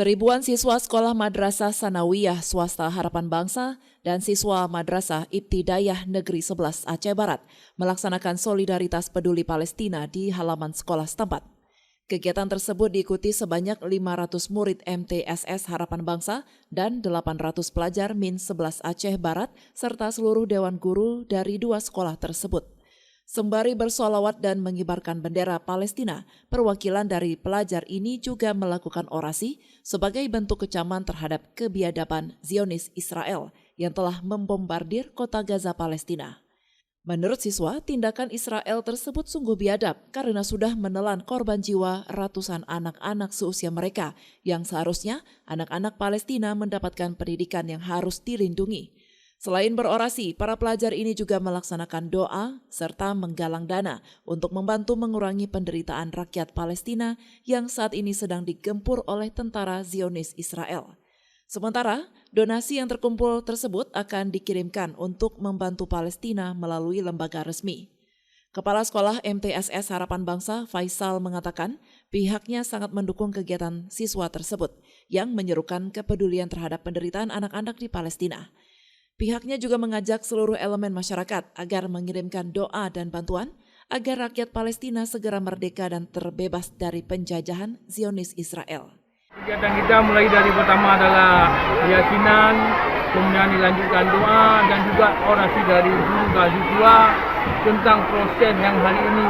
Seribuan siswa sekolah Madrasah Sanawiyah Swasta Harapan Bangsa dan siswa Madrasah Ibtidayah Negeri 11 Aceh Barat melaksanakan solidaritas peduli Palestina di halaman sekolah setempat. Kegiatan tersebut diikuti sebanyak 500 murid MTSS Harapan Bangsa dan 800 pelajar Min 11 Aceh Barat serta seluruh dewan guru dari dua sekolah tersebut. Sembari bersolawat dan mengibarkan bendera Palestina, perwakilan dari pelajar ini juga melakukan orasi sebagai bentuk kecaman terhadap kebiadaban Zionis Israel yang telah membombardir kota Gaza Palestina. Menurut siswa, tindakan Israel tersebut sungguh biadab karena sudah menelan korban jiwa ratusan anak-anak seusia mereka yang seharusnya anak-anak Palestina mendapatkan pendidikan yang harus dilindungi. Selain berorasi, para pelajar ini juga melaksanakan doa serta menggalang dana untuk membantu mengurangi penderitaan rakyat Palestina yang saat ini sedang digempur oleh tentara Zionis Israel. Sementara, donasi yang terkumpul tersebut akan dikirimkan untuk membantu Palestina melalui lembaga resmi. Kepala Sekolah MTSS Harapan Bangsa, Faisal, mengatakan pihaknya sangat mendukung kegiatan siswa tersebut yang menyerukan kepedulian terhadap penderitaan anak-anak di Palestina. Pihaknya juga mengajak seluruh elemen masyarakat agar mengirimkan doa dan bantuan agar rakyat Palestina segera merdeka dan terbebas dari penjajahan Zionis Israel. Kegiatan kita mulai dari pertama adalah keyakinan, kemudian dilanjutkan doa dan juga orasi dari guru dan siswa tentang proses yang hari ini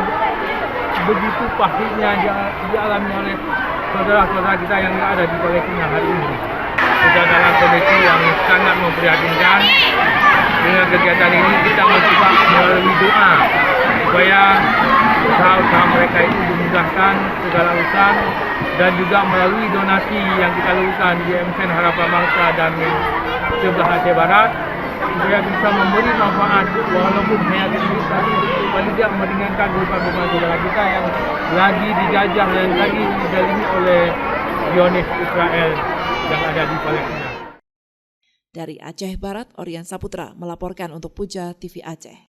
begitu pahitnya dialami oleh saudara-saudara kita yang ada di Palestina hari ini. Kita dalam kondisi yang sangat memprihatinkan. Dengan kegiatan ini kita mencoba melalui doa supaya usaha-usaha mereka itu dimudahkan segala urusan dan juga melalui donasi yang kita lakukan di MTSS Harapan Bangsa dan 11 Aceh Barat supaya bisa memberi manfaat walaupun hanya sedikit tapi paling tidak meringankan beban-beban saudara kita yang lagi dijajah dan lagi dizalimi oleh Zionis Israel yang ada di Palestina. Dari Aceh Barat, Orian Saputra melaporkan untuk Puja TV Aceh.